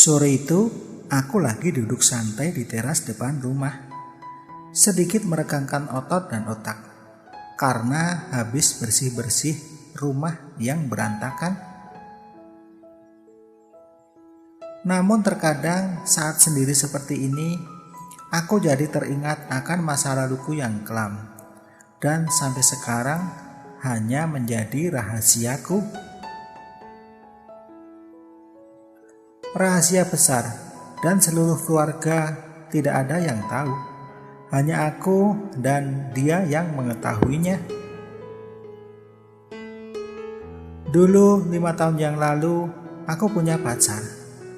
Sore itu, aku lagi duduk santai di teras depan rumah, sedikit meregangkan otot dan otak, karena habis bersih-bersih rumah yang berantakan. Namun terkadang saat sendiri seperti ini, aku jadi teringat akan masa laluku yang kelam, dan sampai sekarang hanya menjadi rahasiaku. Rahasia besar, dan seluruh keluarga tidak ada yang tahu. Hanya aku dan dia yang mengetahuinya. Dulu 5 tahun yang lalu, aku punya pacar.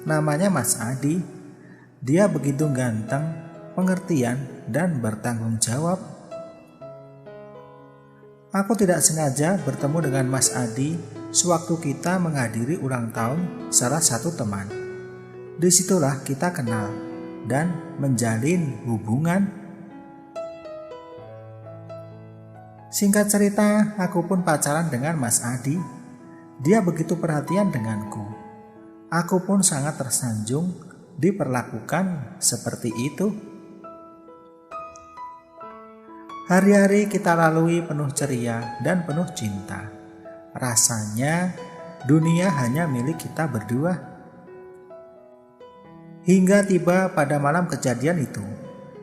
Namanya Mas Adi. Dia begitu ganteng, pengertian, dan bertanggung jawab. Aku tidak sengaja bertemu dengan Mas Adi sewaktu kita menghadiri ulang tahun salah satu teman. Disitulah kita kenal dan menjalin hubungan. Singkat cerita, aku pun pacaran dengan Mas Adi. Dia begitu perhatian denganku. Aku pun sangat tersanjung diperlakukan seperti itu. Hari-hari kita lalui penuh ceria dan penuh cinta. Rasanya dunia hanya milik kita berdua. Hingga tiba pada malam kejadian itu,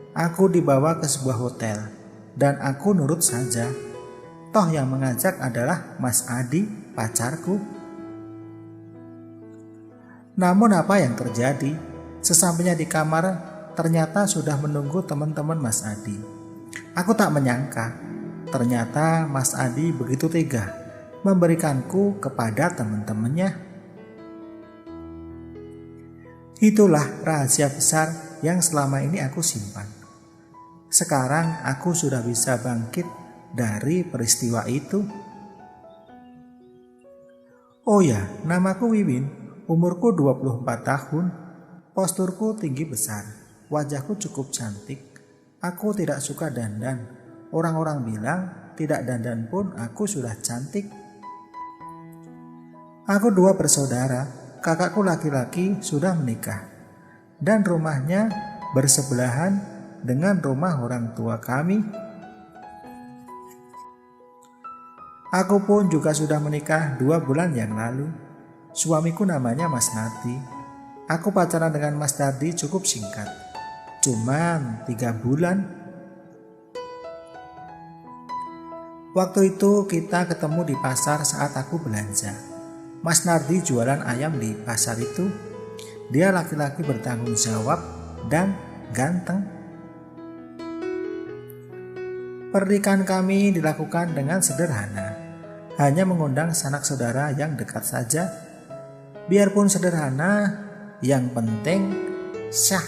aku dibawa ke sebuah hotel dan aku nurut saja. Toh yang mengajak adalah Mas Adi, pacarku. Namun apa yang terjadi? Sesampainya di kamar, ternyata sudah menunggu teman-teman Mas Adi. Aku tak menyangka, ternyata Mas Adi begitu tega memberikanku kepada teman-temannya. Itulah rahasia besar yang selama ini aku simpan. Sekarang aku sudah bisa bangkit dari peristiwa itu. Oh ya, namaku Wiwin, umurku 24 tahun, posturku tinggi besar, wajahku cukup cantik. Aku tidak suka dandan. Orang-orang bilang tidak dandan pun aku sudah cantik. Aku 2 bersaudara. Kakakku laki-laki sudah menikah dan rumahnya bersebelahan dengan rumah orang tua kami. Aku pun juga sudah menikah 2 bulan yang lalu. Suamiku namanya Mas Nardi. Aku pacaran dengan Mas Nardi cukup singkat, cuman 3 bulan. Waktu itu kita ketemu di pasar saat aku belanja. Mas Nardi jualan ayam di pasar itu. Dia laki-laki bertanggung jawab dan ganteng. Pernikahan kami dilakukan dengan sederhana. Hanya mengundang sanak saudara yang dekat saja. Biarpun sederhana, yang penting syah.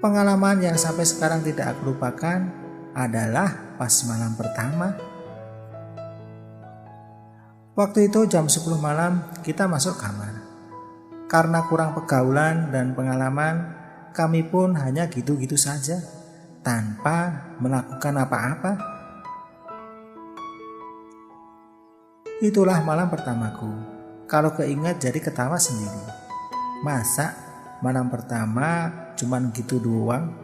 Pengalaman yang sampai sekarang tidak aku lupakan adalah pas malam pertama. Waktu itu jam 10 malam kita masuk kamar. Karena kurang pergaulan dan pengalaman, kami pun hanya gitu-gitu saja, tanpa melakukan apa-apa. Itulah malam pertamaku. Kalau keingat jadi ketawa sendiri. Masa malam pertama cuman gitu doang?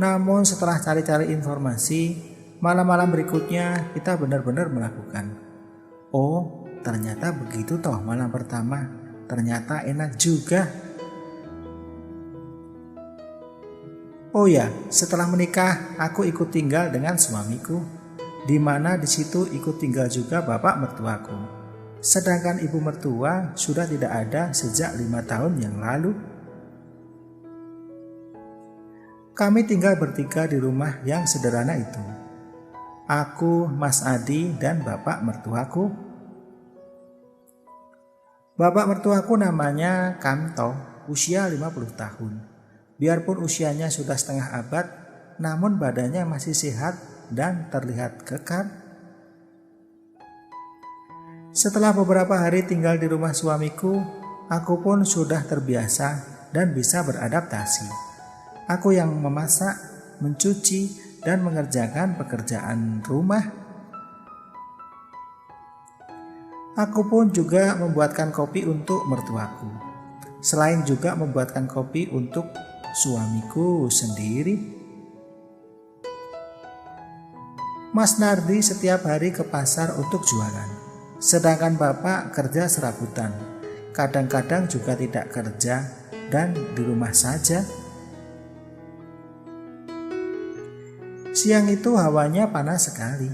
Namun setelah cari-cari informasi, malam-malam berikutnya kita benar-benar melakukan. Oh, ternyata begitu toh malam pertama. Ternyata enak juga. Oh ya, setelah menikah aku ikut tinggal dengan suamiku, di mana di situ ikut tinggal juga bapak mertuaku. Sedangkan ibu mertua sudah tidak ada sejak 5 tahun yang lalu. Kami tinggal bertiga di rumah yang sederhana itu. Aku, Mas Adi, dan bapak mertuaku. Bapak mertuaku namanya Kanto, usia 50 tahun. Biarpun usianya sudah setengah abad, namun badannya masih sehat dan terlihat kekar. Setelah beberapa hari tinggal di rumah suamiku, aku pun sudah terbiasa dan bisa beradaptasi. Aku yang memasak, mencuci, dan mengerjakan pekerjaan rumah. Aku pun juga membuatkan kopi untuk mertuaku. Selain juga membuatkan kopi untuk suamiku sendiri. Mas Nardi setiap hari ke pasar untuk jualan. Sedangkan bapak kerja serabutan. Kadang-kadang juga tidak kerja dan di rumah saja. Siang itu hawanya panas sekali.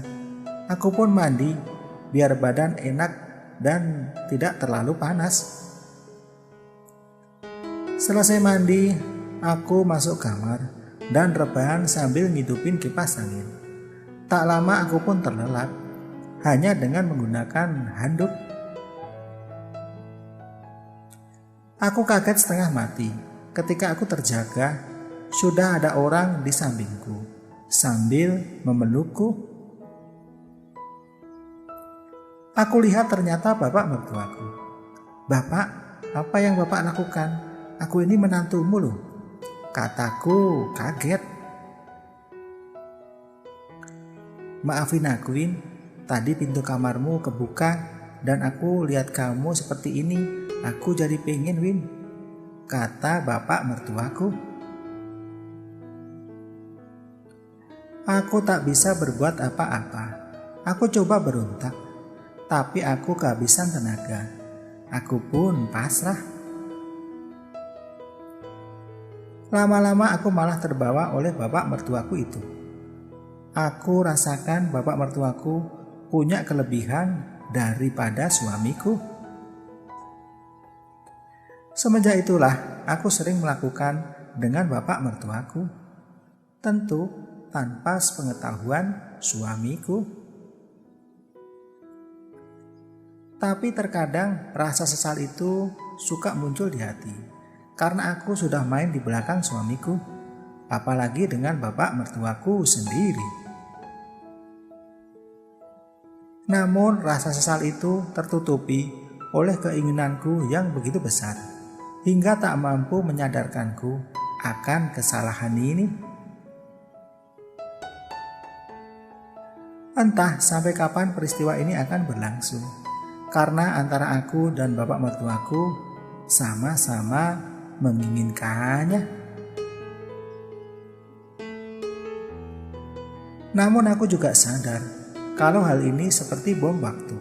Aku pun mandi biar badan enak dan tidak terlalu panas. Selesai mandi, aku masuk kamar dan rebahan sambil ngidupin kipas angin. Tak lama aku pun terlelap, hanya dengan menggunakan handuk. Aku kaget setengah mati ketika aku terjaga, sudah ada orang di sampingku sambil memelukku. Aku lihat ternyata bapak mertuaku. "Bapak, apa yang bapak lakukan? Aku ini menantumu loh," kataku kaget. "Maafin aku, Win. Tadi pintu kamarmu kebuka dan aku lihat kamu seperti ini. Aku jadi pengen, Win," kata bapak mertuaku. Aku tak bisa berbuat apa-apa. Aku coba berontak, tapi aku kehabisan tenaga. Aku pun pasrah. Lama-lama aku malah terbawa oleh bapak mertuaku itu. Aku rasakan bapak mertuaku punya kelebihan daripada suamiku. Semenjak itulah aku sering melakukan dengan bapak mertuaku. Tentu tanpa sepengetahuan suamiku. Tapi terkadang rasa sesal itu suka muncul di hati karena aku sudah main di belakang suamiku, apalagi dengan bapak mertuaku sendiri. Namun rasa sesal itu tertutupi oleh keinginanku yang begitu besar hingga tak mampu menyadarkanku akan kesalahan ini. Entah sampai kapan peristiwa ini akan berlangsung, karena antara aku dan bapak mertuaku sama-sama menginginkannya. Namun aku juga sadar kalau hal ini seperti bom waktu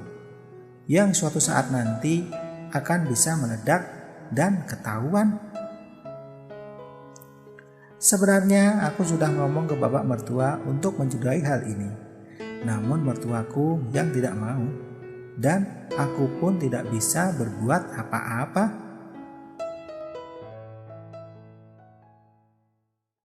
yang suatu saat nanti akan bisa meledak dan ketahuan. Sebenarnya aku sudah ngomong ke bapak mertua untuk mencurigai hal ini, namun mertuaku yang tidak mau. Dan aku pun tidak bisa berbuat apa-apa.